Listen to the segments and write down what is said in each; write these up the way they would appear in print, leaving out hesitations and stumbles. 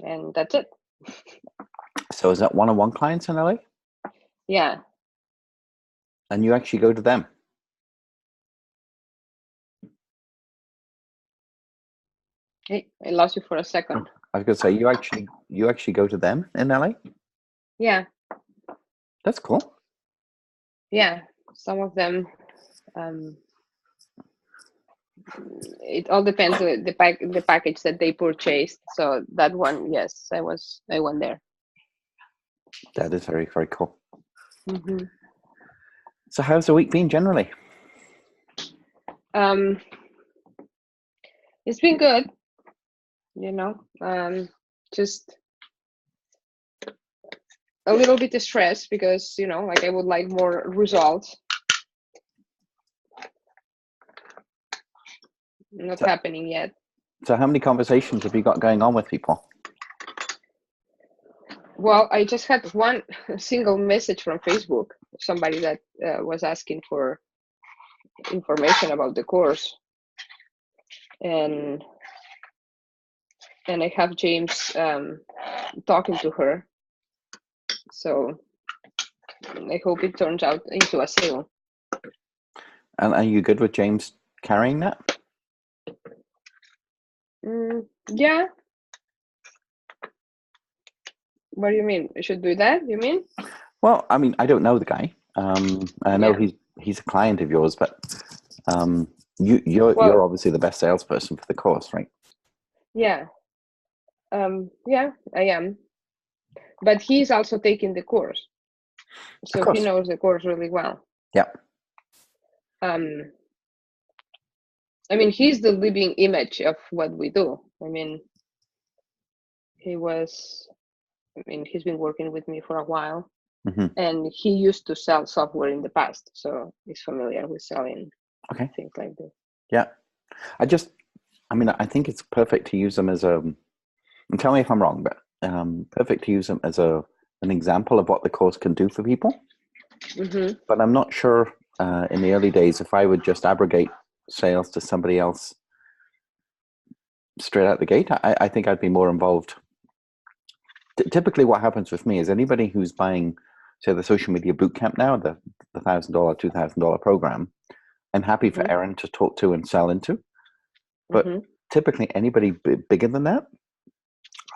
and that's it. So is that one-on-one clients in LA? Yeah. And you actually go to them? Hey, I lost you for a second. I was going to say, you actually go to them in LA? Yeah. That's cool. Yeah, some of them. It all depends on the package that they purchased. So that one, yes, I went there. That is very, very cool. Mm-hmm. So how's the week been generally? It's been good. Just a little bit stressed because like I would like more results. Not happening yet. So how many conversations have you got going on with people? Well, I just had one single message from Facebook, somebody that was asking for information about the course, and I have James talking to her, so I hope it turns out into a sale. And are you good with James carrying that? Yeah. What do you mean? I should do that? You mean? Well, I mean, I don't know the guy. I know he's a client of yours, but you're obviously the best salesperson for the course, right? Yeah. Yeah, I am. But he's also taking the course, so he knows the course really well. Yeah. I mean, he's the living image of what we do. I mean, he's been working with me for a while, and he used to sell software in the past, so he's familiar with selling things like this. Yeah. I think it's perfect to use them as and tell me if I'm wrong, but perfect to use them as an example of what the course can do for people. But I'm not sure in the early days if I would just abrogate sales to somebody else straight out the gate. I think I'd be more involved. Typically what happens with me is anybody who's buying, say, the social media bootcamp now, the $1,000, $2,000 program, I'm happy for Erin to talk to and sell into. But typically anybody bigger than that,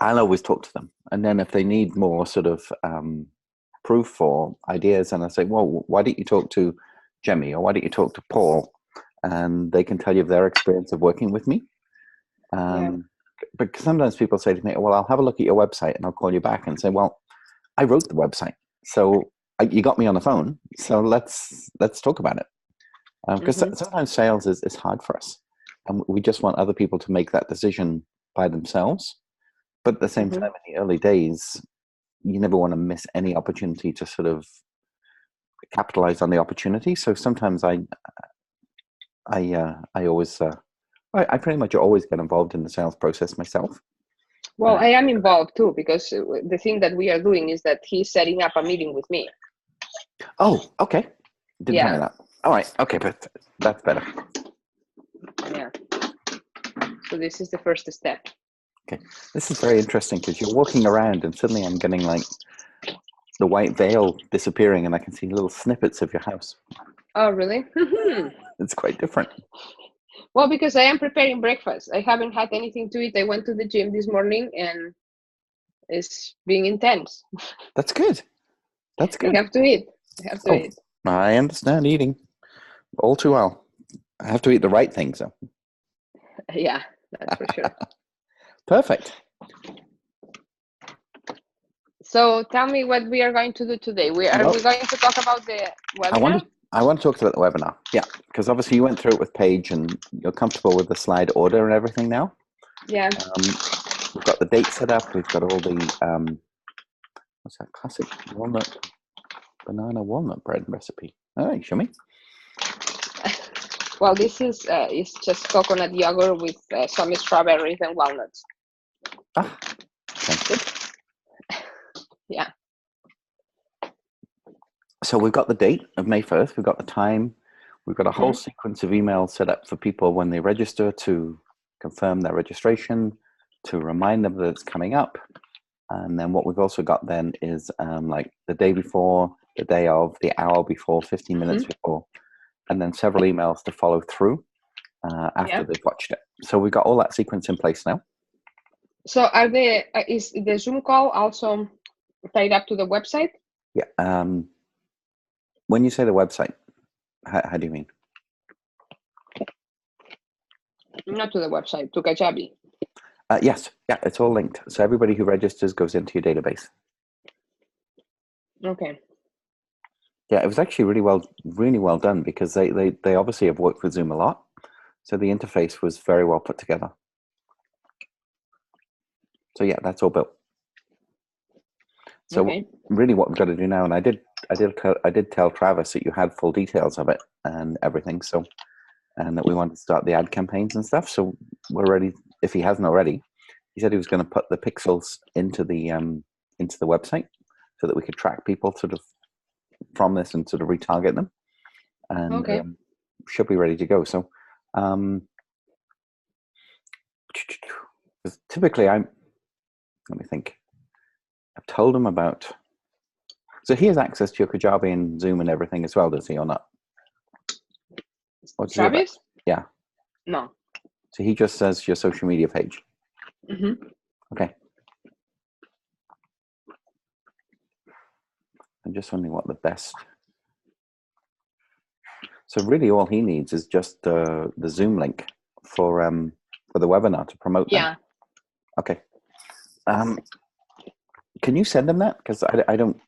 I'll always talk to them. And then if they need more sort of proof or ideas, and I say, well, why don't you talk to Jemmy, or why don't you talk to Paul? And they can tell you of their experience of working with me. But sometimes people say to me, well, I'll have a look at your website and I'll call you back and say, well, I wrote the website, so you got me on the phone, so let's talk about it. Because sometimes sales is hard for us, and we just want other people to make that decision by themselves. But at the same time, in the early days, you never want to miss any opportunity to sort of capitalize on the opportunity. So sometimes I pretty much always get involved in the sales process myself. Well, I am involved too, because the thing that we are doing is that he's setting up a meeting with me. Oh, okay. Didn't tell me that. All right. Okay, but that's better. Yeah. So this is the first step. Okay. This is very interesting because you're walking around and suddenly I'm getting like the white veil disappearing and I can see little snippets of your house. Oh, really? It's quite different. Well, because I am preparing breakfast. I haven't had anything to eat. I went to the gym this morning and it's being intense. That's good. That's good. I have to eat. Eat. I understand eating all too well. I have to eat the right things, though. Yeah, that's for sure. Perfect. So tell me what we are going to do today. We're going to talk about the webinar? I want to talk about the webinar. Yeah, because obviously you went through it with Paige and you're comfortable with the slide order and everything now. Yeah. We've got the date set up. We've got all the, what's that, classic banana walnut bread recipe. All right, show me. Well, this is just coconut yogurt with some strawberries and walnuts. Ah, sounds good. Yeah. So we've got the date of May 1st. We've got the time. We've got a whole sequence of emails set up for people when they register to confirm their registration, to remind them that it's coming up. And then what we've also got then is like the day before, the day of, the hour before, 15 minutes before, and then several emails to follow through after they've watched it. So we've got all that sequence in place now. So is the Zoom call also tied up to the website? Yeah. When you say the website, how do you mean? Not to the website, to Kajabi. Yes. Yeah, it's all linked. So everybody who registers goes into your database. Okay. Yeah, it was actually really well done because they obviously have worked with Zoom a lot. So the interface was very well put together. So yeah, that's all built. So really what we've got to do now, and I did tell Travis that you had full details of it and everything. So, and that we wanted to start the ad campaigns and stuff. So we're ready. If he hasn't already, he said he was going to put the pixels into the website so that we could track people sort of from this and sort of retarget them, and should be ready to go. So typically let me think. I've told him about. So he has access to your Kajabi and Zoom and everything as well, does he, or not? Travis? Yeah. No. So he just says your social media page. Okay. I'm just wondering what the best. So really, all he needs is just the Zoom link for the webinar to promote that. Yeah. Okay. Can you send him that? Because I don't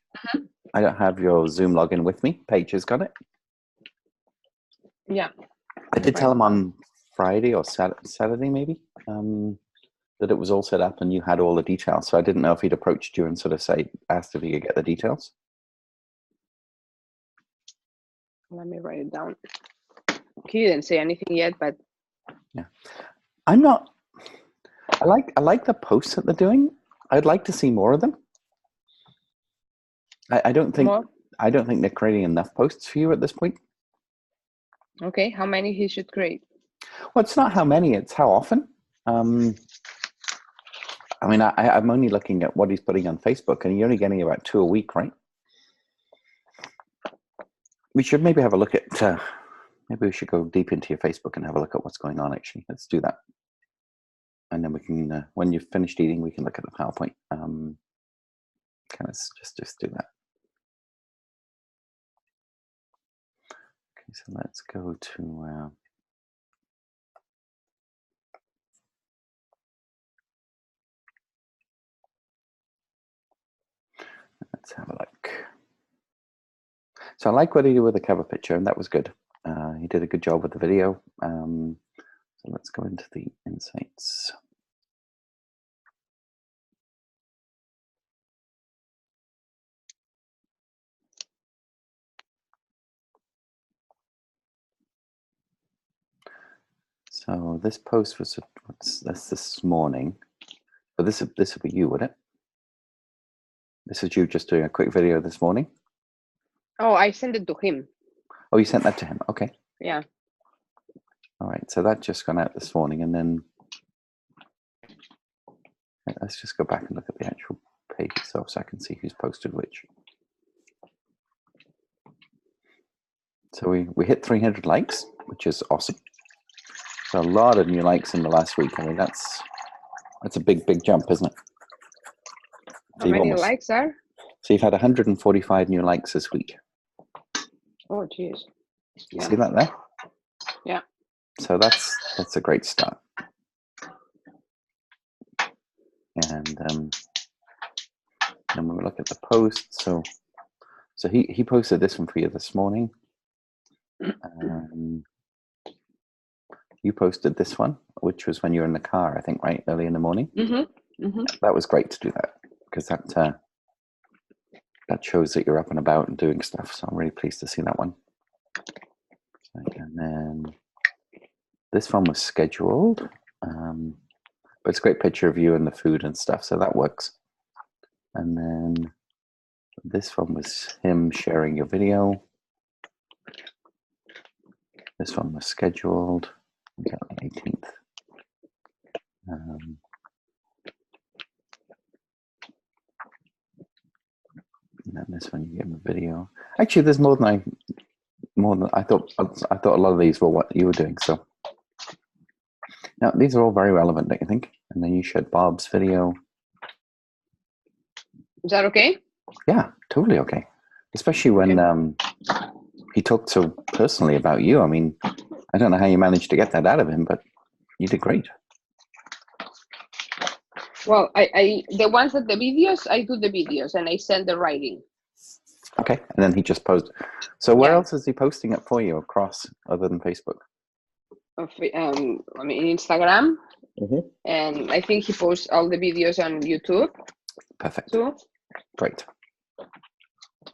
have your Zoom login with me. Paige has got it. Yeah. I did tell him on Friday or Saturday maybe that it was all set up and you had all the details. So I didn't know if he'd approached you and sort of asked if he could get the details. Let me write it down. He didn't say anything yet, but yeah, I'm not. I like the posts that they're doing. I'd like to see more of them. I don't think they're creating enough posts for you at this point. Okay, how many he should create? Well, it's not how many; it's how often. I mean, I'm only looking at what he's putting on Facebook, and you're only getting about 2 a week, right? We should maybe have a look at. Maybe we should go deep into your Facebook and have a look at what's going on. Actually, let's do that, and then we can. When you've finished eating, we can look at the PowerPoint. Kind of just do that. Okay, so let's go to. Let's have a look. So I like what he did with the cover picture, and that was good. He did a good job with the video. So let's go into the insights. So this post was this morning. But this would be you, would it? This is you just doing a quick video this morning? Oh, I sent it to him. Oh, you sent that to him. Okay. Yeah. All right. So that just gone out this morning, and then let's just go back and look at the actual page itself so I can see who's posted which. So we hit 300 likes, which is awesome. So a lot of new likes in the last week. I mean, that's a big jump, isn't it? How many likes are? So you've had 145 new likes this week. Oh, geez. You see that there? Yeah. So that's a great start. And then we look at the post. So he posted this one for you this morning. You posted this one, which was when you were in the car, I think, right, early in the morning. That was great to do that because that shows that you're up and about and doing stuff. So I'm really pleased to see that one. And then this one was scheduled, but it's a great picture of you and the food and stuff, so that works. And then this one was him sharing your video. This one was scheduled. We got the 18th. And then this one, you give them a video. Actually, there's more than I thought. I thought a lot of these were what you were doing. So now these are all very relevant, don't you think? And then you shared Bob's video. Is that okay? Yeah, totally okay. Especially when he talked so personally about you. I mean, I don't know how you managed to get that out of him, but you did great. Well, I the ones that the videos, I do the videos and I send the writing. Okay, and then he just posted. So where Yeah. else is he posting it for you across other than Facebook? I mean, Instagram, and I think he posts all the videos on YouTube. Perfect. Too. Great.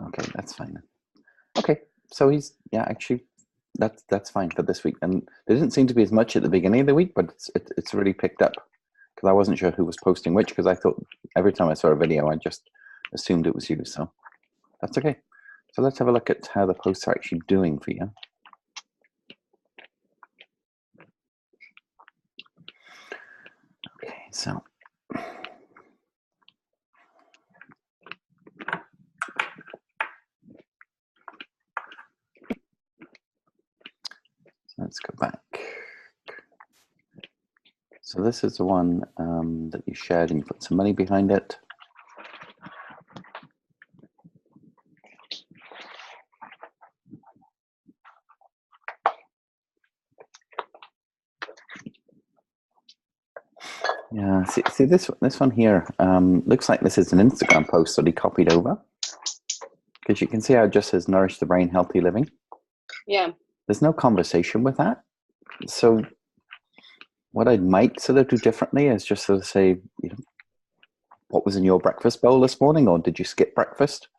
Okay, that's fine. Okay, so he's actually that's fine for this week. And there didn't seem to be as much at the beginning of the week, but it's really picked up because I wasn't sure who was posting which, because I thought every time I saw a video, I just assumed it was you. So that's okay. So let's have a look at how the posts are actually doing for you. Okay, so let's go back. So this is the one that you shared and you put some money behind it. Yeah, see this one here looks like this is an Instagram post that he copied over, because you can see how it just says nourish the brain, healthy living. Yeah. There's no conversation with that. So what I might sort of do differently is just sort of say, what was in your breakfast bowl this morning, or did you skip breakfast?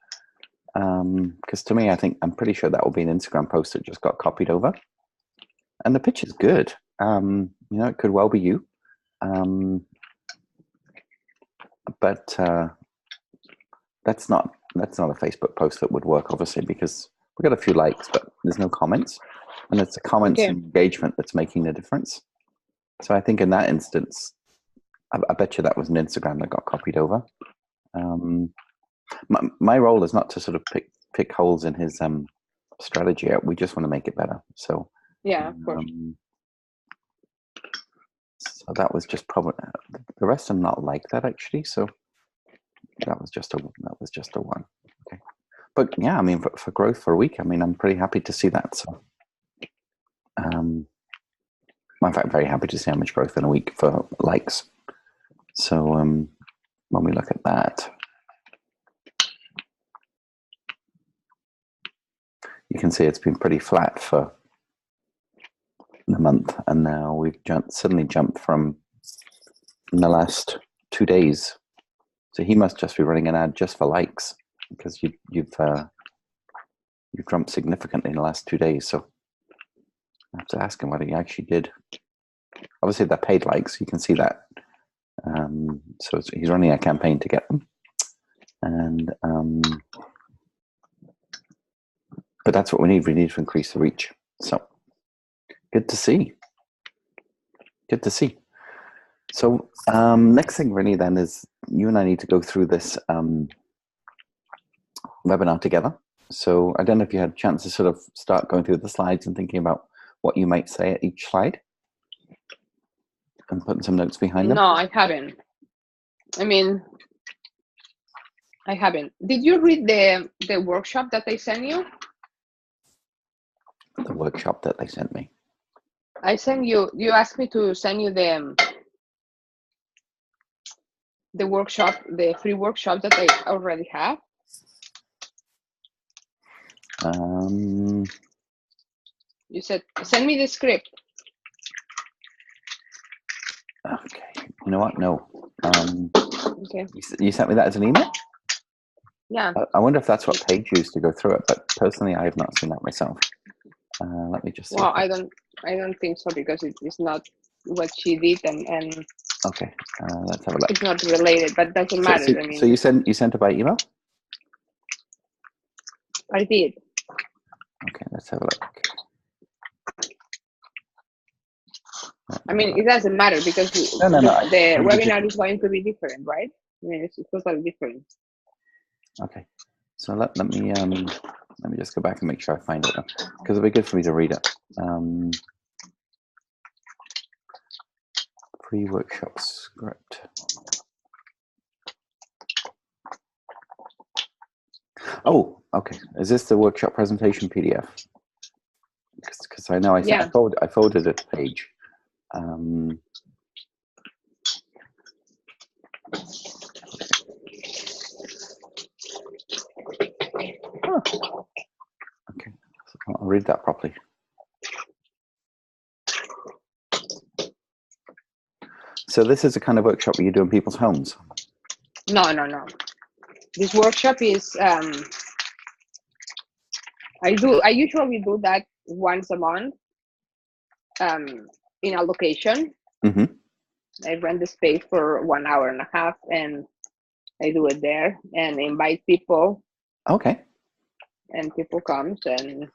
Because to me, I'm pretty sure that will be an Instagram post that just got copied over. And the picture's good. It could well be you. But that's not a Facebook post that would work, obviously, because we got a few likes, but there's no comments, and it's the comments and engagement that's making the difference. So I think in that instance, I bet you that was an Instagram that got copied over. My role is not to sort of pick holes in his strategy. We just want to make it better. So yeah, of course. So that was just probably the rest. I'm not like that actually. So that was just a one. Okay, but yeah, I mean for growth for a week, I mean I'm pretty happy to see that. So, in fact, very happy to see how much growth in a week for likes. So when we look at that, you can see it's been pretty flat for the month, and now we've suddenly jumped from in the last 2 days. So he must just be running an ad just for likes, because you've jumped significantly in the last 2 days. So I have to ask him what he actually did. Obviously, they're paid likes. You can see that. So he's running a campaign to get them, and but that's what we need. We need to increase the reach. So good to see. Good to see. So next thing really then is you and I need to go through this webinar together. So I don't know if you had a chance to sort of start going through the slides and thinking about what you might say at each slide and putting some notes behind them. No, I haven't. I mean, I haven't. Did you read the workshop that I sent you? The workshop that they sent me. I sent you. You asked me to send you the workshop, the free workshop that I already have. You said send me the script. Okay. You know what? No. Okay. You sent me that as an email? Yeah. I wonder if that's what Paige used to go through it, but personally, I have not seen that myself. Let me just see. Well, I don't think so, because it is not what she did, and okay. Let's have a look. It's not related, but doesn't matter. So, I mean, so you sent it by email? I did. Okay, let's have a look. I mean, it doesn't matter because No. the webinar is going to be different, right? I mean, it's totally different. Okay. So let me just go back and make sure I find it, because it'll be good for me to read it. Pre-workshop script. Oh, okay. Is this the workshop presentation PDF? Because I know I forwarded it to Paige. Okay, so I'll read that properly. So this is the kind of workshop where you do in people's homes? No. This workshop is, I usually do that once a month in a location. Mm-hmm. I rent the space for 1.5 hours and I do it there and invite people. Okay. And people comes and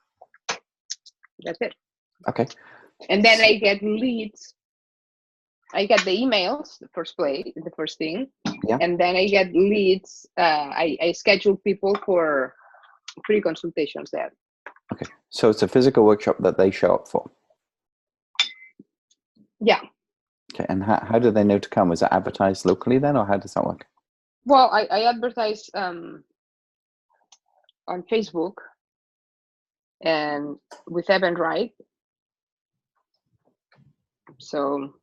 that's it. Okay. And then I get leads. I get the emails, the first thing. Yeah. And then I get leads. I schedule people for free consultations there. Okay. So it's a physical workshop that they show up for? Yeah. Okay. And how do they know to come? Is it advertised locally then, or how does that work? Well, I advertise on Facebook and with Eventbrite. So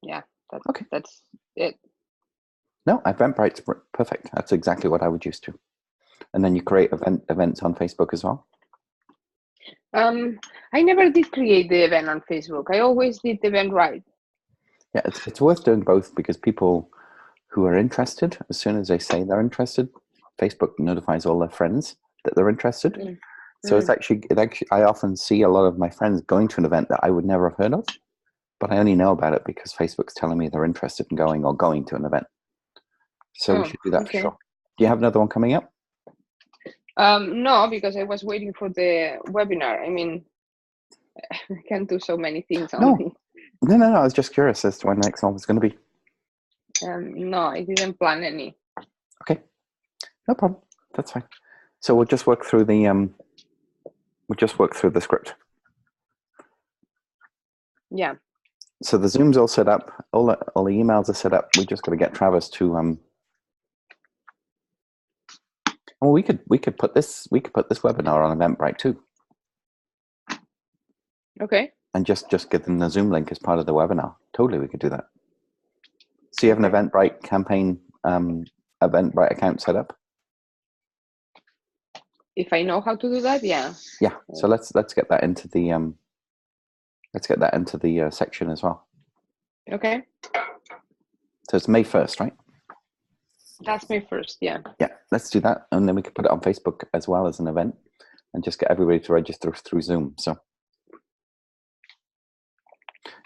yeah, that's it. No, Eventbrite's perfect. That's exactly what I would use to. And then you create events on Facebook as well? I never did create the event on Facebook. I always did Eventbrite. Yeah, it's worth doing both, because people who are interested, as soon as they say they're interested, Facebook notifies all their friends that they're interested. Mm. So it's actually, I often see a lot of my friends going to an event that I would never have heard of, but I only know about it because Facebook's telling me they're interested in going or going to an event. So we should do that for sure. Do you have another one coming up? No, because I was waiting for the webinar. I mean, I can't do so many things only. No. I was just curious as to when the next one was going to be. No, I didn't plan any. Okay, no problem. That's fine. So we'll just work through the script. Yeah. So the Zoom's all set up. All the emails are set up. We just got to get Travis to Well, we could put this webinar on Eventbrite too. Okay. And just give them the Zoom link as part of the webinar. Totally, we could do that. So you have an Eventbrite campaign, Eventbrite account set up? If I know how to do that, yeah. Yeah. So let's get that into the section as well. Okay. So it's May 1st, right? That's May 1st, yeah. Yeah, let's do that, and then we could put it on Facebook as well as an event, and just get everybody to register through Zoom. So,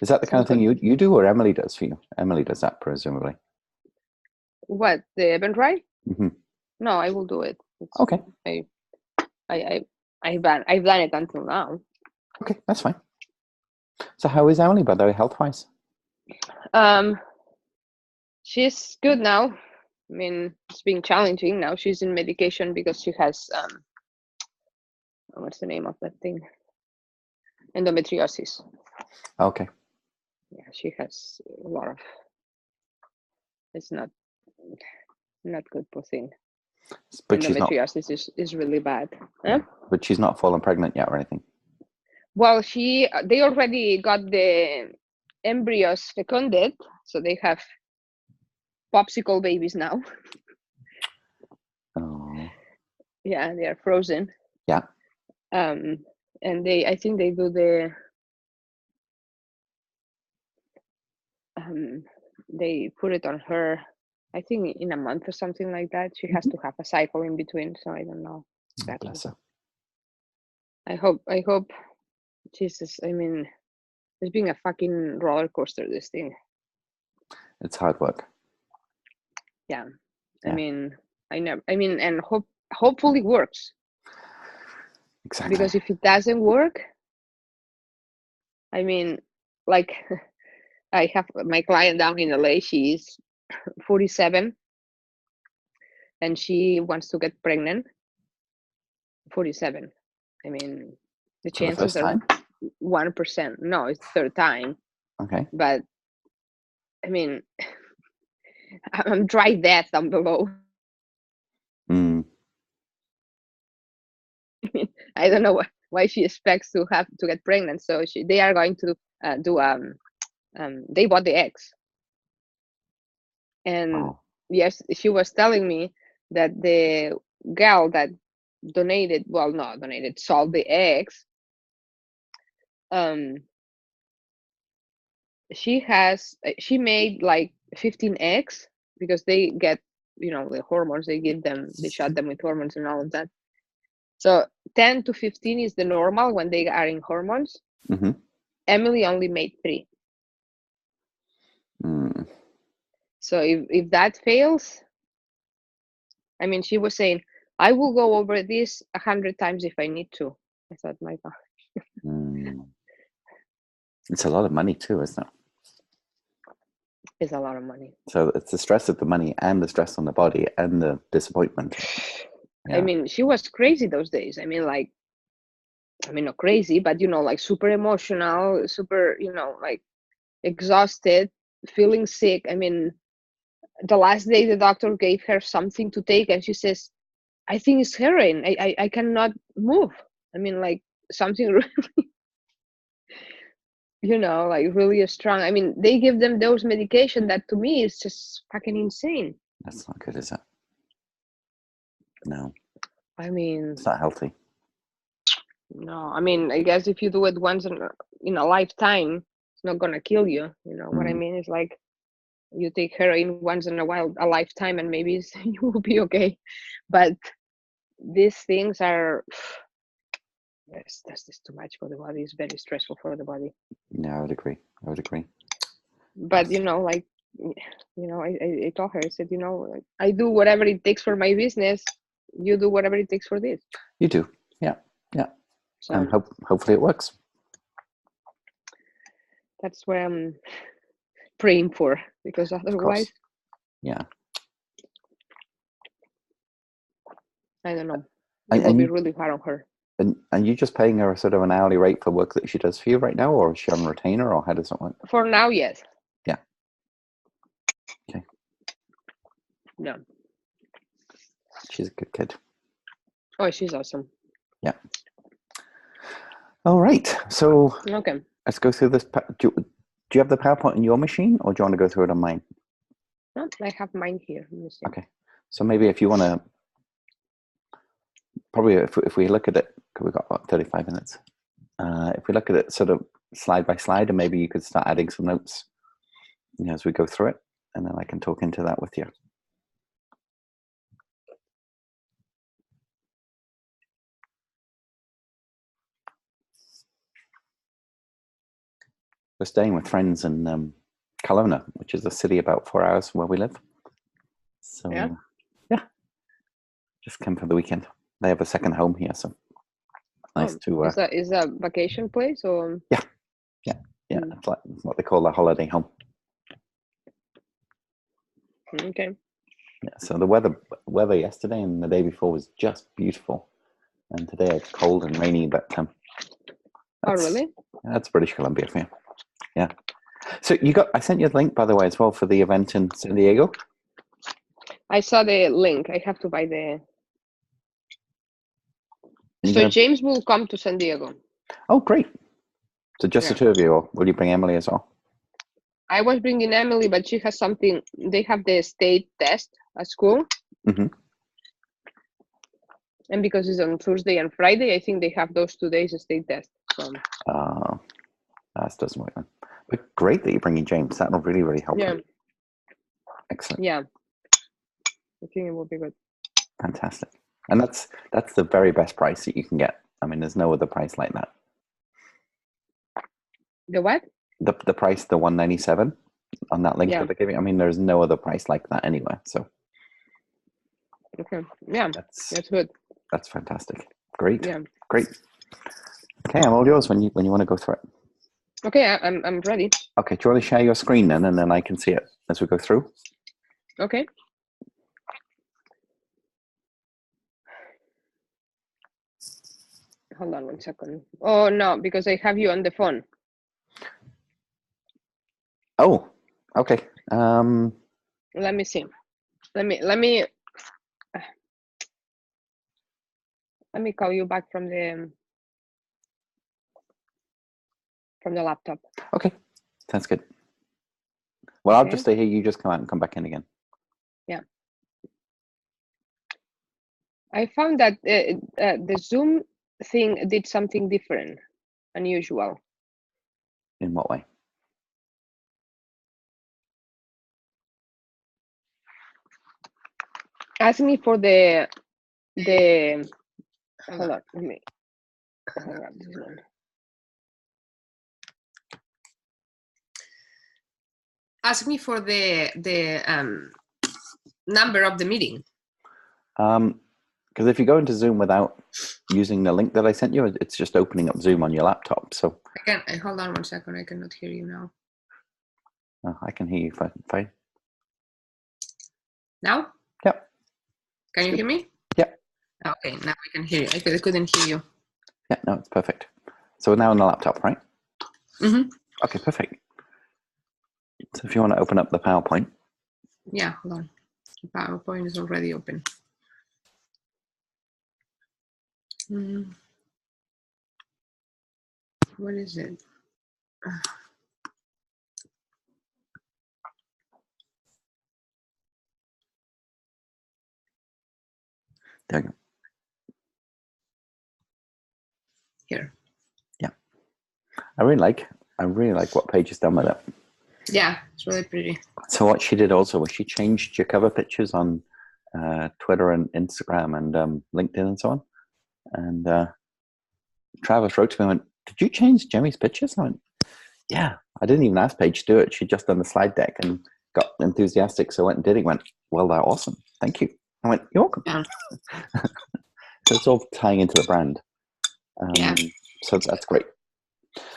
is that the kind of thing you do, or Emily does for you? Emily does that, presumably. What, the Eventbrite? Mm-hmm. No, I will do it. Okay. I've done it until now. Okay, that's fine. So how is Emily, by the way, health-wise? She's good now. I mean, it's been challenging. Now she's in medication because she has what's the name of that thing? Endometriosis. Okay. Yeah, she has a lot of. It's not good, poor thing. But endometriosis is really bad. Huh? But she's not fallen pregnant yet or anything. Well, they already got the embryos fecunded, so they have popsicle babies now. Oh. Yeah, they are frozen. Yeah. And I think they do the they put it on her, I think in a month or something like that. She has to have a cycle in between, so I don't know exactly. Bless her. I hope Jesus, I mean, it's being a fucking roller coaster, this thing. It's hard work. Yeah. I mean, and hopefully it works. Exactly. Because if it doesn't work, I mean, like I have my client down in LA. She's 47 and she wants to get pregnant. 47. I mean, the For the chances first are time? 1%. No, it's third time. Okay. But I mean, I'm dry death down below. Mm. I don't know why she expects to have to get pregnant. So they are going to do they bought the eggs, and Oh. yes, she was telling me that the girl that donated, well, not donated, sold the eggs. She made like 15 eggs because they get, the hormones. They shot them with hormones and all of that. So 10 to 15 is the normal when they are in hormones. Mm-hmm. Emily only made 3. Mm. So if that fails, I mean, she was saying, I will go over this 100 times if I need to. I thought, my God. Mm. It's a lot of money too, isn't it? It's a lot of money. So it's the stress of the money and the stress on the body and the disappointment. Yeah. I mean, she was crazy those days. I mean, not crazy, but, like super emotional, super, like exhausted, feeling sick. I mean, the last day the doctor gave her something to take and she says, I think it's heroin. I cannot move. I mean, like something really, like really strong. I mean, they give them those medication that to me is just fucking insane. That's not good, is it? No. I mean, It's not healthy. no. I mean, I guess if you do it once in a lifetime, it's not gonna kill you. You know what I mean? It's like you take heroin once in a lifetime, and maybe you will be okay. But these things are, that's just too much for the body. It's very stressful for the body. Yeah, I would agree. But like, I told her, I said, I do whatever it takes for my business. You do whatever it takes for this. You do. Yeah. So And hopefully it works. that's what I'm praying for, because otherwise, yeah, I don't know. It will be really hard on her. And you just paying her sort of an hourly rate for work that she does for you right now, or is she on retainer, or how does it work? For now, yes. Yeah. Okay. Yeah. She's a good kid. Oh, she's awesome. Yeah. All right. So okay, let's go through this. Do you have the PowerPoint on your machine, or do you want to go through it on mine? No, I have mine here. Let me see. Okay. So maybe if you want to, probably if we look at it, because we've got about 35 minutes. If we look at it sort of slide by slide, and maybe you could start adding some notes, as we go through it, and then I can talk into that with you. We're staying with friends in Kelowna, which is a city about 4 hours from where we live. So yeah, just came for the weekend. They have a second home here, so nice to. Is that vacation place or? Yeah. It's like what they call a holiday home. Okay. Yeah. So the weather yesterday and the day before was just beautiful, and today it's cold and rainy. But oh, really? That's British Columbia for you. Yeah. So I sent you a link, by the way, as well for the event in San Diego. I saw the link. I have to buy the. So James will come to San Diego. Oh, great. So just the two of you, or will you bring Emily as well? I was bringing Emily, but she has something. They have the state test at school. Mm-hmm. And because it's on Thursday and Friday, I think they have those 2 days of state test. So. That doesn't work then. But great that you're bringing James. That'll really, really help. Yeah. Excellent. Yeah. I think it will be good. Fantastic. And that's the very best price that you can get. I mean, there's no other price like that. The what? The price, the $197 on that link that they give you. I mean, there's no other price like that anywhere. So. Okay. Yeah. That's good. That's fantastic. Great. Yeah. Great. Okay, I'm all yours when you want to go through it. Okay, I'm ready. Okay, do you want to share your screen then, and then I can see it as we go through? Okay. Hold on 1 second. Oh no, because I have you on the phone. Oh, okay. Let me see. Let me call you back from the laptop. Okay, sounds good. Well, I'll Okay. just stay here. You just come out and come back in again. Yeah. I found that the Zoom thing did something different, unusual. In what way? Ask me for the hold on, let me grab this one. Ask me for the number of the meeting. Because if you go into Zoom without using the link that I sent you, it's just opening up Zoom on your laptop. So I can hold on 1 second. I cannot hear you now. I can hear you fine. Now? Yep. Can you hear me? Yep. Okay, now I can hear you. I couldn't hear you. Yeah, no, it's perfect. So we're now on the laptop, right? Mm-hmm. Okay, perfect. So if you want to open up the PowerPoint. Yeah, hold on. The PowerPoint is already open. What is it? There you go. Here. Yeah. I really like what Paige has done with it. Yeah, it's really pretty. So what she did also was she changed your cover pictures on Twitter and Instagram and LinkedIn and so on. And Travis wrote to me and went, "Did you change Jemmy's pictures?" I went, "Yeah, I didn't even ask Paige to do it. She'd just done the slide deck and got enthusiastic, so I went and did it." Went, "Well, they're awesome. Thank you." I went, "You're welcome." Yeah. So it's all tying into the brand. Yeah. So that's great.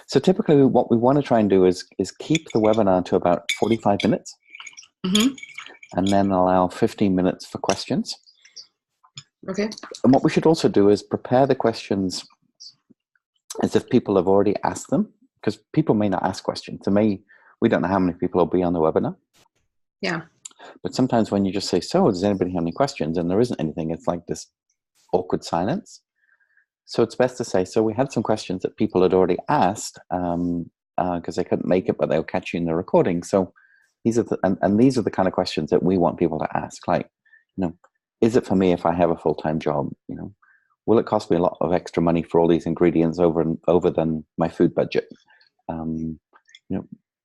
So typically what we want to try and do is keep the webinar to about 45 minutes. Mm-hmm. And then allow 15 minutes for questions. Okay. And what we should also do is prepare the questions as if people have already asked them, because people may not ask questions. We don't know how many people will be on the webinar. Yeah. But sometimes when you just say, "So, does anybody have any questions?" and there isn't anything, it's like this awkward silence. So it's best to say, "So we had some questions that people had already asked because they couldn't make it, but they'll catch you in the recording. So these are these are the kind of questions that we want people to ask. Like, is it for me if I have a full-time job? Will it cost me a lot of extra money for all these ingredients over than my food budget?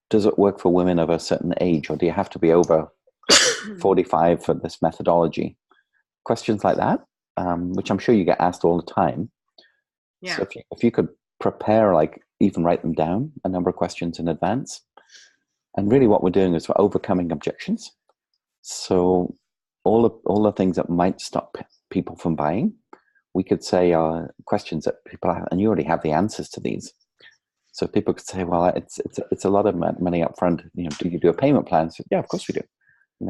Does it work for women of a certain age, or do you have to be over 45 for this methodology?" Questions like that, which I'm sure you get asked all the time. Yeah. So if you could prepare, like even write them down, a number of questions in advance. And really what we're doing is we're overcoming objections. So all the things that might stop people from buying, we could say are questions that people have, and you already have the answers to these. So people could say, "Well, it's a lot of money up front. Do you do a payment plan?" So, yeah, of course we do.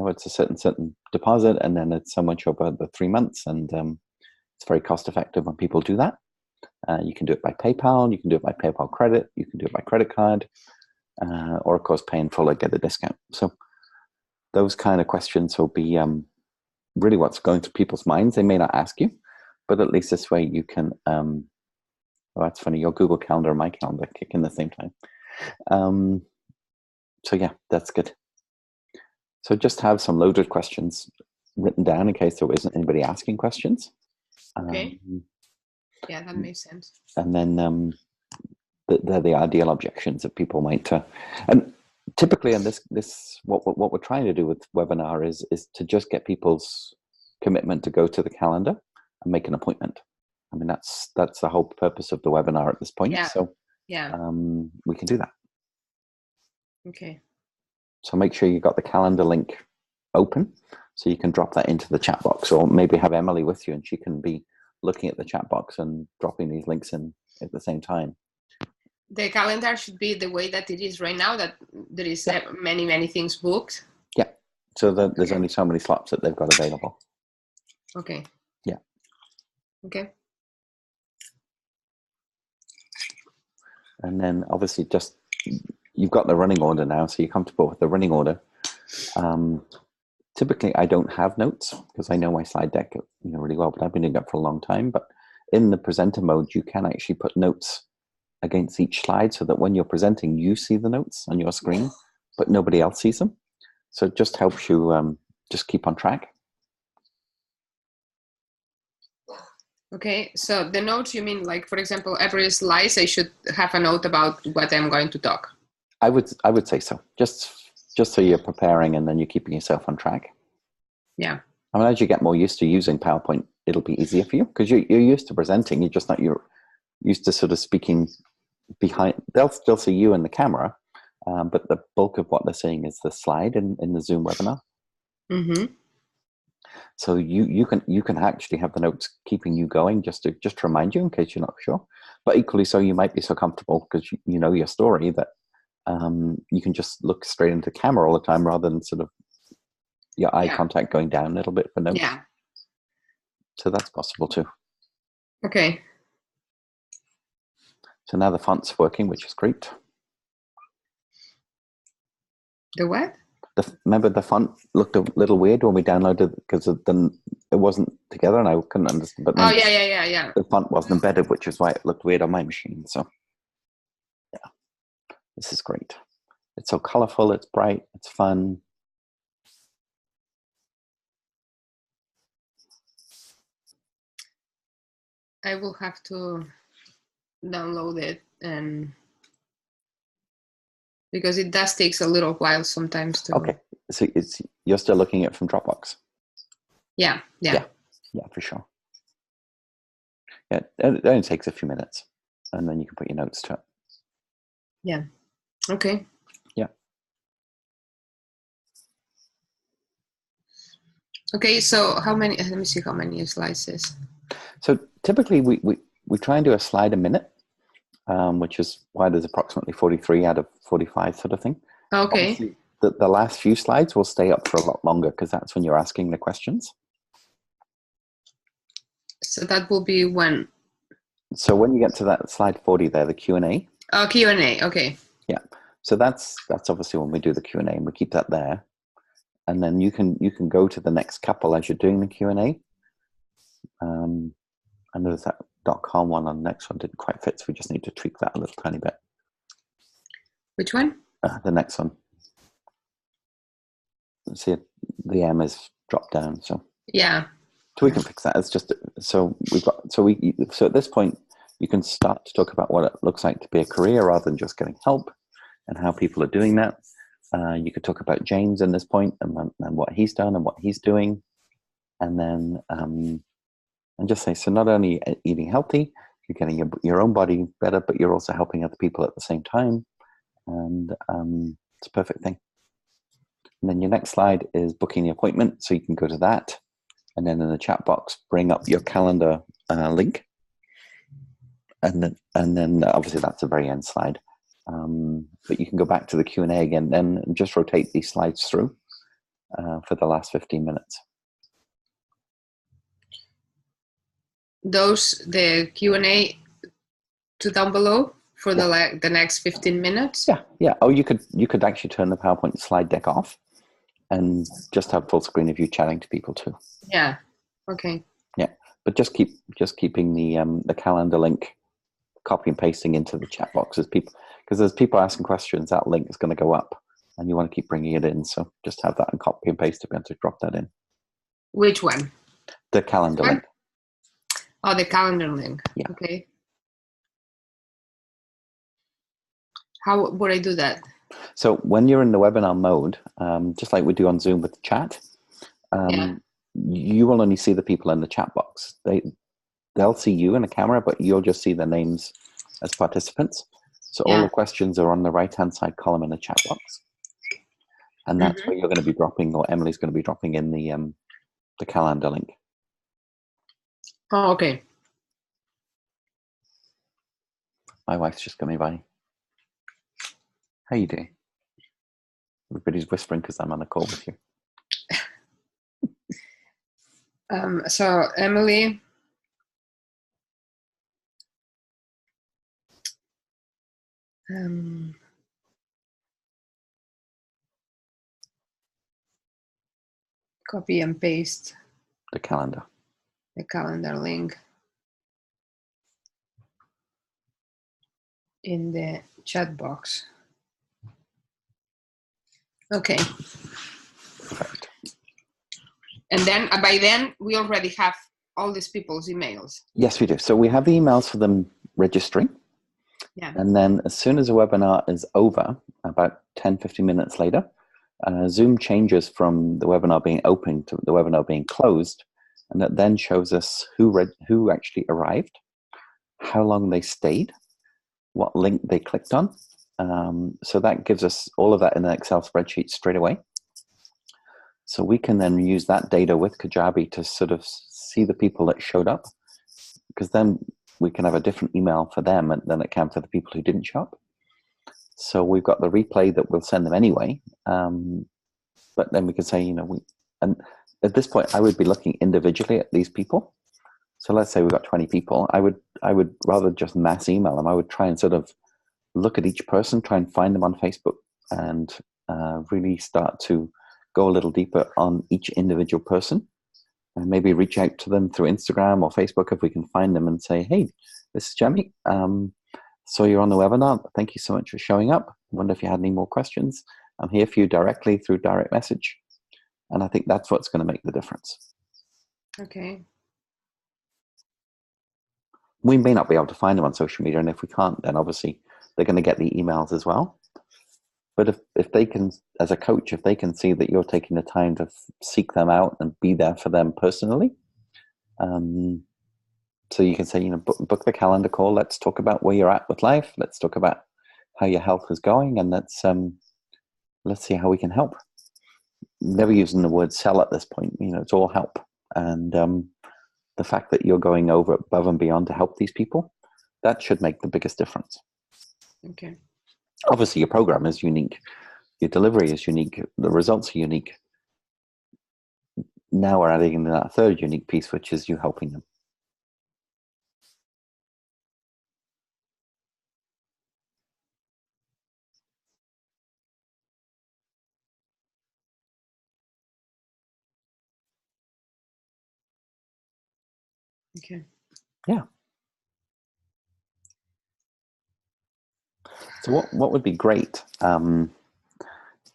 It's a certain deposit, and then it's so much over the 3 months, and it's very cost effective when people do that. You can do it by PayPal. You can do it by PayPal credit. You can do it by credit card, or of course pay in full and get a discount. So those kind of questions will be really what's going through people's minds. They may not ask you, but at least this way you can. Oh, that's funny. Your Google Calendar and my calendar kick in the same time. So yeah, that's good. So just have some loaded questions written down in case there isn't anybody asking questions. Okay. Yeah, that makes sense. And then they're the ideal objections that people might. And typically, in this what we're trying to do with webinar is to just get people's commitment to go to the calendar and make an appointment. I mean, that's the whole purpose of the webinar at this point. Yeah. So yeah, we can do that. Okay. So make sure you got the calendar link open so you can drop that into the chat box, or maybe have Emily with you and she can be looking at the chat box and dropping these links in at the same time. the calendar should be the way that it is right now, that there is many things booked. Yeah. So there's only so many slots that they've got available. Okay. Yeah. Okay. And then obviously just, you've got the running order now, so you're comfortable with the running order. Typically, I don't have notes because I know my slide deck really well, but I've been doing that for a long time. But in the presenter mode, you can actually put notes against each slide so that when you're presenting, you see the notes on your screen, but nobody else sees them. So it just helps you just keep on track. Okay, so the notes, you mean like, for example, every slide I should have a note about what I'm going to talk? I would say so. Just so you're preparing and then you're keeping yourself on track. Yeah. I mean, as you get more used to using PowerPoint, it'll be easier for you because you're used to presenting. You're used to sort of speaking behind. They'll still see you in the camera, but the bulk of what they're seeing is the slide in the Zoom webinar. Mm-hmm. So you can actually have the notes keeping you going just to remind you in case you're not sure. But equally so, you might be so comfortable because you know your story that you can just look straight into the camera all the time rather than sort of your eye contact going down a little bit for notes. Yeah. So that's possible too. Okay. So now the font's working, which is great. The what? Remember the font looked a little weird when we downloaded because it wasn't together and I couldn't understand. But yeah. The font wasn't embedded, which is why it looked weird on my machine. So yeah, this is great. It's so colorful, it's bright, it's fun. I will have to download it, and because it does takes a little while sometimes to. Okay, so you're still looking at it from Dropbox. Yeah, for sure. Yeah, it only takes a few minutes, and then you can put your notes to it. Yeah. Okay. Yeah. Okay, so how many? Let me see how many slices. So typically we try and do a slide a minute, which is why there's approximately 43 out of 45 sort of thing. Okay. Obviously, the last few slides will stay up for a lot longer because that's when you're asking the questions. So that will be when? So when you get to that slide 40 there, the Q&A. Oh, Q&A, okay. Yeah. So that's obviously when we do the Q&A, and we keep that there. And then you can go to the next couple as you're doing the Q&A. And there's that .com one on the next one didn't quite fit, so we just need to tweak that a little tiny bit. Which one? The next one. See, the M is dropped down, so yeah. So we can fix that. It's just so at this point you can start to talk about what it looks like to be a career rather than just getting help, and how people are doing that. You could talk about James in this point and what he's done and what he's doing, and then and just say, so not only eating healthy, you're getting your own body better, but you're also helping other people at the same time, and it's a perfect thing. And then your next slide is booking the appointment, so you can go to that, and then in the chat box, bring up your calendar link, and then obviously that's the very end slide. But you can go back to the Q&A again, then and just rotate these slides through for the last 15 minutes. The Q&A to down below for the next 15 minutes? Yeah. Oh, you could actually turn the PowerPoint slide deck off and just have full screen of you chatting to people too. Yeah. Okay. Yeah, but just keeping the calendar link, copy and pasting into the chat boxes, because as people asking questions, that link is going to go up, and you want to keep bringing it in. So just have that and copy and paste to be able to drop that in. Which one? The calendar link. Oh, the calendar link. Yeah. Okay. How would I do that? So when you're in the webinar mode, just like we do on Zoom with the chat, you will only see the people in the chat box. They'll see you in a camera, but you'll just see their names as participants. So all the questions are on the right-hand side column in the chat box. And that's where you're going to be dropping, or Emily's going to be dropping in the calendar link. Oh, okay. My wife's just coming by. How you doing? Everybody's whispering because I'm on a call with you. So Emily, copy and paste the calendar link in the chat box. Okay. Perfect. And then by then we already have all these people's emails. Yes, we do. So we have the emails for them registering. Yeah. And then as soon as the webinar is over, about 10, 15 minutes later, Zoom changes from the webinar being open to the webinar being closed. And that then shows us who actually arrived, how long they stayed, what link they clicked on. So that gives us all of that in an Excel spreadsheet straight away. So we can then use that data with Kajabi to sort of see the people that showed up, because then we can have a different email for them than it can for the people who didn't show up. So we've got the replay that we'll send them anyway. But then we can say, and at this point, I would be looking individually at these people. So let's say we've got 20 people. I would rather just mass email them. I would try and sort of look at each person, try and find them on Facebook, and really start to go a little deeper on each individual person, and maybe reach out to them through Instagram or Facebook if we can find them and say, hey, this is Jamie. So you're on the webinar. Thank you so much for showing up. I wonder if you had any more questions. I'm here for you directly through direct message. And I think that's what's going to make the difference. Okay. We may not be able to find them on social media, and if we can't, then obviously they're going to get the emails as well. But if they can, as a coach, if they can see that you're taking the time to seek them out and be there for them personally, so you can say, book the calendar call. Let's talk about where you're at with life. Let's talk about how your health is going, and let's see how we can help. Never using the word sell at this point. It's all help, and the fact that you're going over above and beyond to help these people, that should make the biggest difference. Okay. Obviously, your program is unique. Your delivery is unique. The results are unique. Now we're adding in that third unique piece, which is you helping them. Okay. Yeah. So what would be great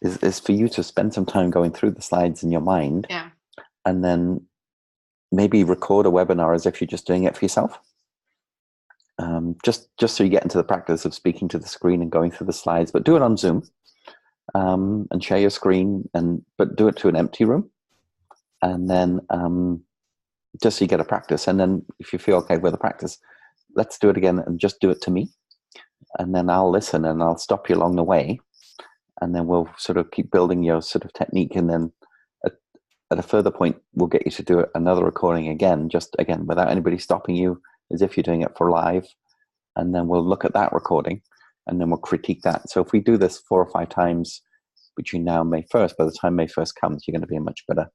is for you to spend some time going through the slides in your mind. Yeah. And then maybe record a webinar as if you're just doing it for yourself. Just so you get into the practice of speaking to the screen and going through the slides, but do it on Zoom, and share your screen, but do it to an empty room. And then just so you get a practice. And then if you feel okay with the practice, let's do it again and just do it to me. And then I'll listen and I'll stop you along the way. And then we'll sort of keep building your sort of technique. And then at a further point, we'll get you to do another recording again, just again, without anybody stopping you, as if you're doing it for live. And then we'll look at that recording and then we'll critique that. So if we do this 4 or 5 times between now and May 1st, by the time May 1st comes, you're going to be in a much better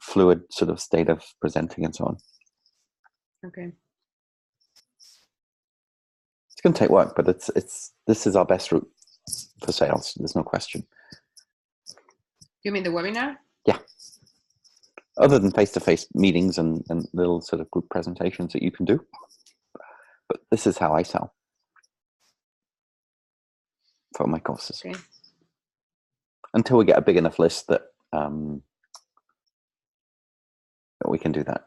fluid sort of state of presenting and so on. Okay. It's going to take work, but this is our best route for sales. There's no question. You mean the webinar? Yeah. Other than face-to-face meetings and little sort of group presentations that you can do. But this is how I sell for my courses. Okay. Until we get a big enough list that we can do that.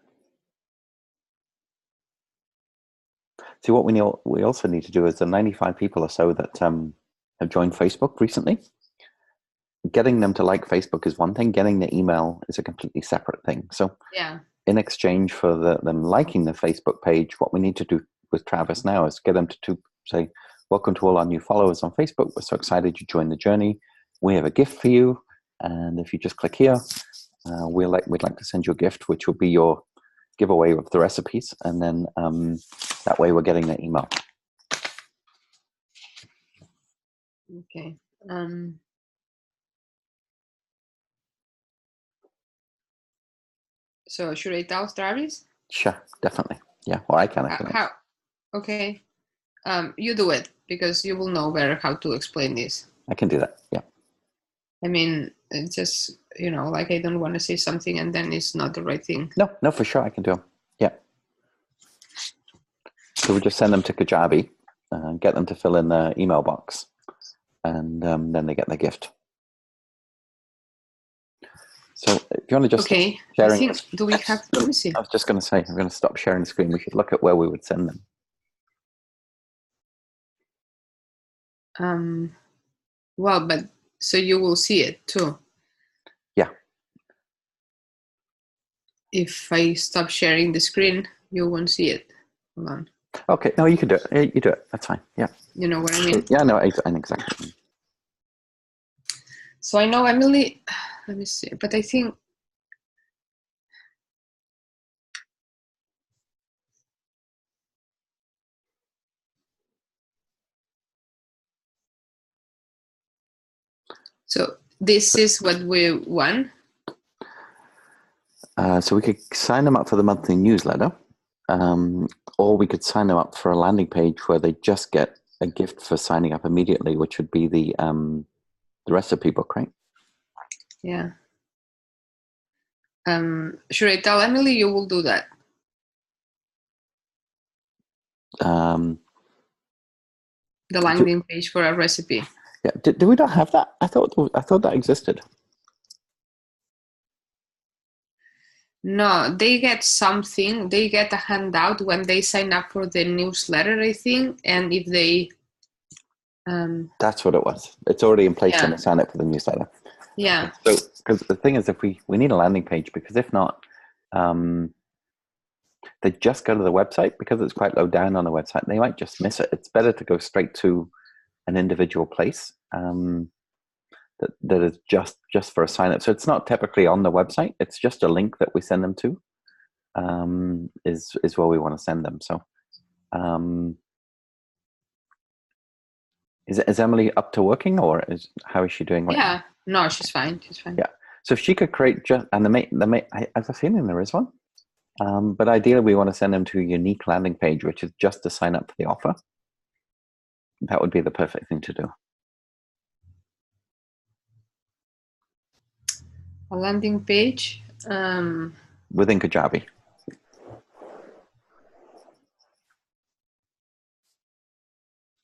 See, what we also need to do is the 95 people or so that have joined Facebook recently. Getting them to like Facebook is one thing. Getting the email is a completely separate thing. So yeah, in exchange for them liking the Facebook page, what we need to do with Travis now is get them to say, welcome to all our new followers on Facebook. We're so excited you joined the journey. We have a gift for you. And if you just click here, we'd like to send you a gift, which will be your giveaway of the recipes. And then that way we're getting the email. Okay. So should I tell Travis? Sure, definitely. Yeah, or I can if you like. How? Okay. You do it because you will know better how to explain this. I can do that. Yeah. I mean, it's just, like I don't want to say something and then it's not the right thing. No, for sure I can do them. Yeah. So we just send them to Kajabi and get them to fill in the email box, and then they get their gift. So if you want to just okay, sharing, I think, do we have? Let me see. I was just going to say I'm going to stop sharing the screen. We should look at where we would send them. Well, but so you will see it too. Yeah. If I stop sharing the screen, you won't see it. Hold on. Okay. No, you can do it. You do it. That's fine. Yeah. You know what I mean? Yeah. No, I know exactly. So I know Emily. Let me see. But I think. So this is what we want. So we could sign them up for the monthly newsletter, or we could sign them up for a landing page where they just get a gift for signing up immediately, which would be the recipe book, right? Yeah. Should I tell Emily you will do that? The landing page for a recipe. Yeah. Did we not have that? I thought that existed. No, they get something. They get a handout when they sign up for the newsletter, I think. And if they... That's what it was. It's already in place Yeah. when they sign up for the newsletter. Yeah. So, because the thing is, if we need a landing page, because if not, they just go to the website because it's quite low down on the website. They might just miss it. It's better to go straight to an individual place that is just for a sign up. So it's not typically on the website. It's just a link that we send them to. Is where we want to send them. So, is Emily up to working, or how is she doing right now? No, she's fine. She's fine. Yeah. So if she could create I have a feeling there is one. But ideally, we want to send them to a unique landing page, which is just to sign up for the offer. That would be the perfect thing to do. A landing page. Within Kajabi.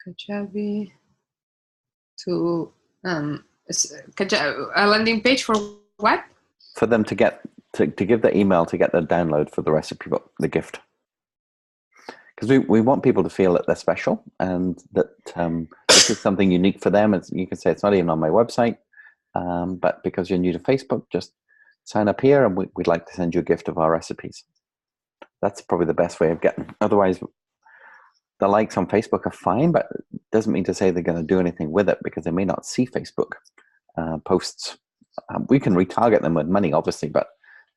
Kajabi to a landing page for what? For them to get to give the email to get the download for the recipe book, the gift. Because we want people to feel that they're special and that this is something unique for them. As you can say, it's not even on my website, but because you're new to Facebook, just sign up here and we'd like to send you a gift of our recipes. That's probably the best way of getting. Otherwise, the likes on Facebook are fine, but it doesn't mean to say they're going to do anything with it because they may not see Facebook posts. We can retarget them with money, obviously, but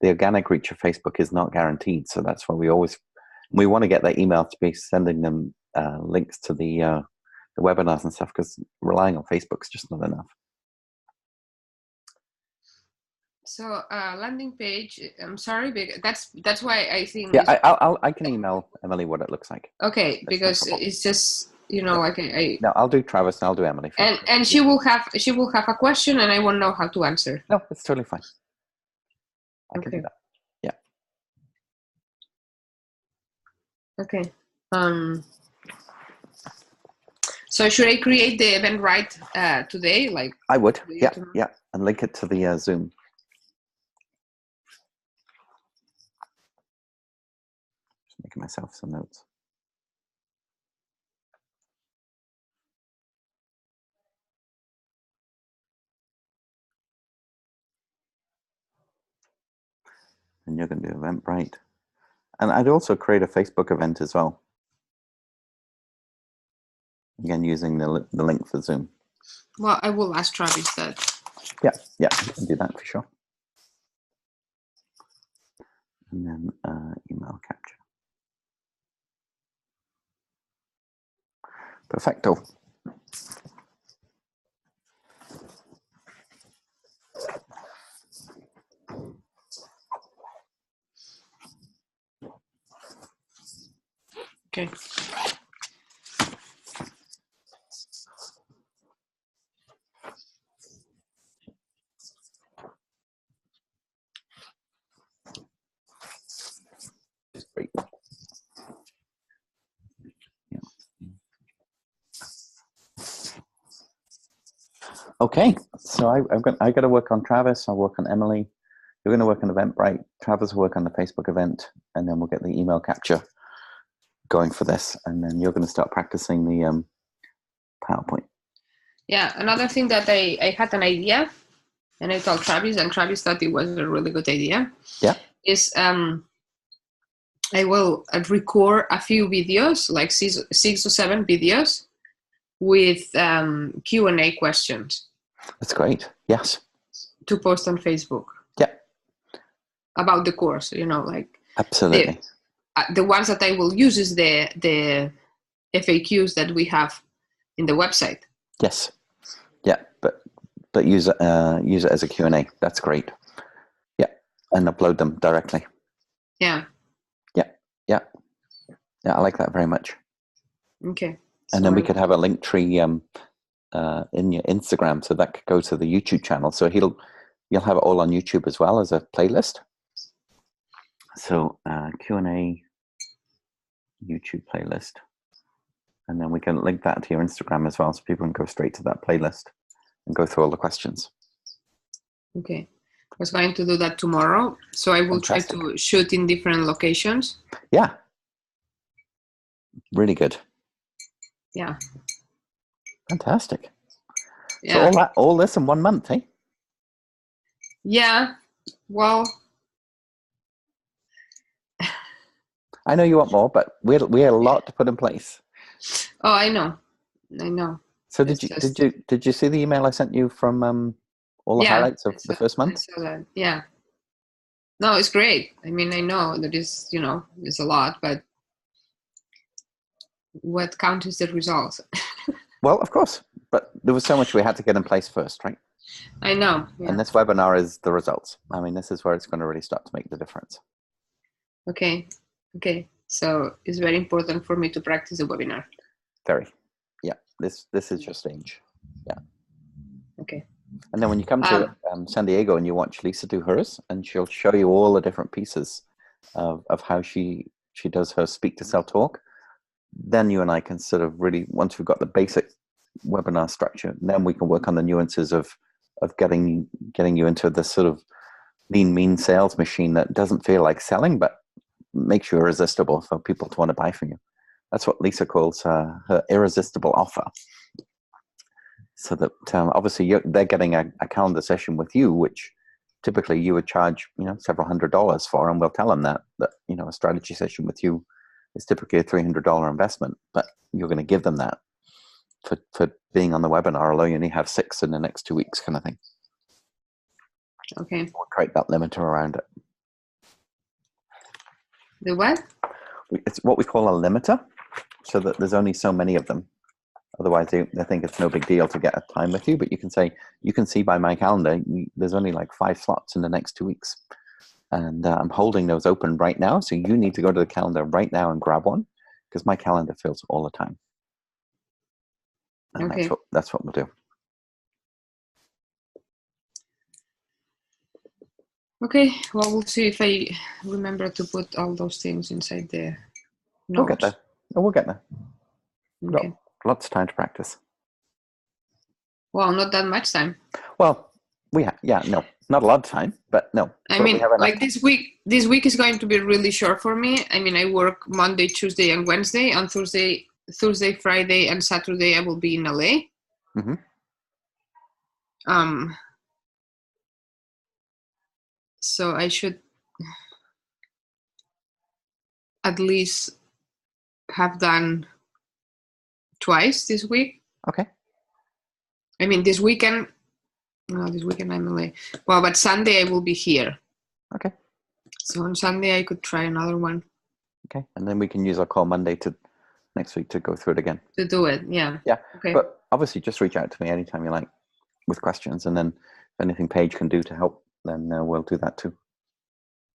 the organic reach of Facebook is not guaranteed. So that's why we want to get their email to be sending them links to the webinars and stuff, because relying on Facebook is just not enough. So landing page. I'm sorry, because that's why I think. Yeah, I can email Emily what it looks like. Okay, because it's just like No, I'll do Travis and I'll do Emily. And she will have a question and I won't know how to answer. No, it's totally fine. I can do that. Yeah. Okay. So should I create the Eventbrite today? Like I would. Yeah, yeah, and link it to the Zoom. Just making myself some notes. And you're going to do Eventbrite. And I'd also create a Facebook event as well. Again, using the link for Zoom. Well, I will ask Travis that. Yeah, you can do that for sure. And then email capture. Perfecto. Okay. Great. Yeah. Okay, so I got to work on Travis. I'll work on Emily. You're going to work on Eventbrite. Travis will work on the Facebook event, and then we'll get the email capture going for this. And then you're going to start practicing the PowerPoint. Yeah, another thing that I had an idea, and I told Travis, and Travis thought it was a really good idea. Yeah. Is I will record a few videos, like six or seven videos, with Q&A questions. That's great. Yes. To post on Facebook. Yeah. About the course, you know, like absolutely. The ones that I will use is the FAQs that we have in the website. Yes. Yeah, but use it as a Q&A. That's great. Yeah, and upload them directly. Yeah. Yeah, I like that very much. Okay. And then we could have a link tree in your Instagram, so that could go to the YouTube channel. So you'll have it all on YouTube as well as a playlist. So Q&A YouTube playlist, and then we can link that to your Instagram as well, so people can go straight to that playlist and go through all the questions. Okay. I was going to do that tomorrow, so I will Fantastic. Try to shoot in different locations. Yeah. Really good. Yeah. Fantastic. Yeah. So all this in 1 month, eh? Yeah. Well, I know you want more, but we had a lot to put in place. Oh, I know. So did you see the email I sent you from all the highlights of the first month? I saw that. Yeah. No, it's great. I mean, I know that is, it's a lot, but what counts is the results. Well, of course, but there was so much we had to get in place first, right? I know. Yeah. And this webinar is the results. I mean, this is where it's going to really start to make the difference. Okay. So it's very important for me to practice the webinar. Very. Yeah. This is your stage. Yeah. Okay. And then when you come to San Diego and you watch Lisa do hers, and she'll show you all the different pieces of how she does her speak to sell talk, then you and I can sort of really, once we've got the basic webinar structure, then we can work on the nuances of getting you into this sort of lean, mean sales machine that doesn't feel like selling, but makes you irresistible for people to want to buy from you. That's what Lisa calls her irresistible offer. So that obviously they're getting a calendar session with you, which typically you would charge several $100s for, and we'll tell them that a strategy session with you is typically a $300 investment, but you're going to give them that for being on the webinar, although you only have 6 in the next 2 weeks, kind of thing. Okay. We'll create that limiter around it. The what? It's what we call a limiter, so that there's only so many of them. Otherwise, they think it's no big deal to get a time with you, but you can see by my calendar, there's only like 5 slots in the next 2 weeks. And I'm holding those open right now. So you need to go to the calendar right now and grab one, because my calendar fills all the time. And okay. That's what we'll do. Okay. Well, we'll see if I remember to put all those things inside the notes. We'll get there. We'll get there. Okay. Lots of time to practice. Well, not that much time. Well, not a lot of time, but no. I mean, like this week is going to be really short for me. I mean, I work Monday, Tuesday, and Wednesday. On Thursday, Friday, and Saturday, I will be in LA. Mm-hmm. So I should at least have done twice this week. Okay. I mean, this weekend I'm away. Well, but Sunday I will be here. Okay. So on Sunday I could try another one. Okay, and then we can use our call Monday to next week to go through it again. To do it, yeah. Yeah. Okay. But obviously, just reach out to me anytime you like with questions, and then if anything Paige can do to help, then we'll do that too.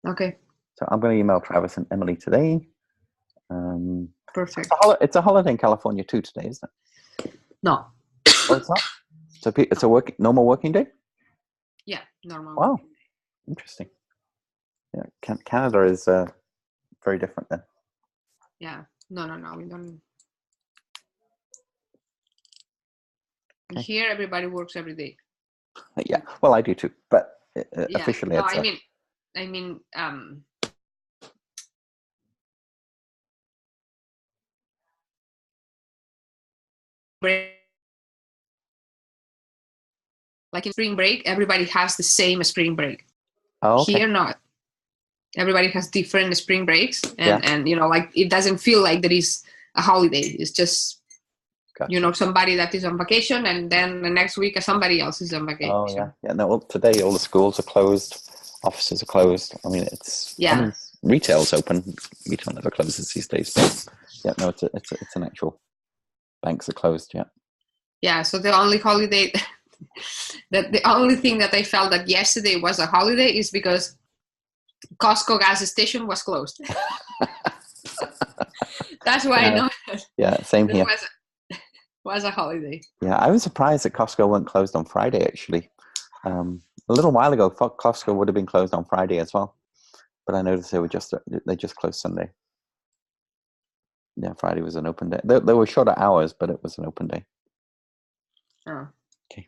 Okay. So I'm going to email Travis and Emily today, Perfect. It's a holiday in California too today, isn't it? No. Oh, it's not. So it's a normal working day. Yeah, normal. Wow, interesting. Yeah, Canada is very different then. Yeah. No, we don't. Okay. Here, everybody works every day. Yeah, well, I do too, but Yeah. officially, No, it's I mean, break. Like in spring break, everybody has the same spring break. oh, okay. Here, not. Everybody has different spring breaks, Yeah. and like it doesn't feel like there is a holiday. It's just Gotcha. Somebody that is on vacation, and then the next week somebody else is on vacation. Oh yeah. No, well, today all the schools are closed, offices are closed. I mean, retail's open. Retail never closes these days, but yeah, no, it's an actual. Banks are closed. Yeah. Yeah. So the only holiday, the only thing that I felt that yesterday was a holiday is because Costco gas station was closed. That's why I know. Yeah, same here. Was a holiday. Yeah, I was surprised that Costco weren't closed on Friday. Actually, a little while ago, Costco would have been closed on Friday as well, but I noticed they just closed Sunday. Yeah, Friday was an open day. There were shorter hours, but it was an open day. Oh. Okay.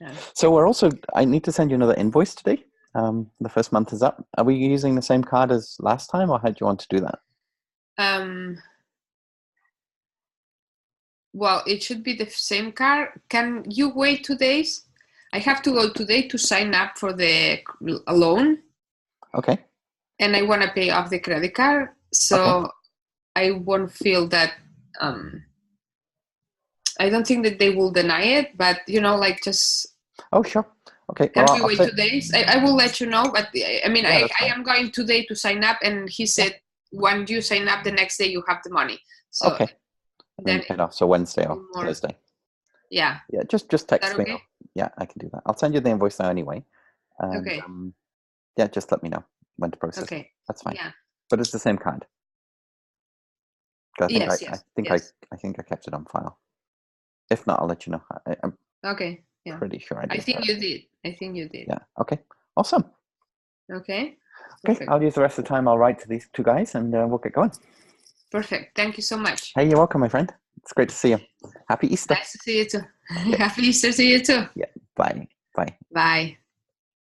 Yeah. So I need to send you another invoice today. The first month is up. Are we using the same card as last time, or how do you want to do that? Well, it should be the same card. Can you wait 2 days? I have to go today to sign up for the loan. Okay. And I want to pay off the credit card, so I won't feel that. I don't think that they will deny it, but like just. Oh, sure. Okay. Can we wait 2 days? I will let you know, but I mean, I am going today to sign up, and he said when you sign up, the next day you have the money. So okay. Then so Wednesday or Thursday. Yeah. Yeah, just text me. Okay? Yeah, I can do that. I'll send you the invoice now anyway. And, okay. Yeah, just let me know when to process. Okay. It. That's fine. Yeah. But it's the same card. I think I think I kept it on file. If not, I'll let you know. I'm okay. Yeah. pretty sure I did. I think you did. Yeah. Okay. Awesome. Okay. Okay. I'll use the rest of the time. I'll write to these two guys, and we'll get going. Perfect. Thank you so much. Hey, you're welcome, my friend. It's great to see you. Happy Easter. Nice to see you too. Happy Easter to you too. Yeah. Bye. Bye. Bye.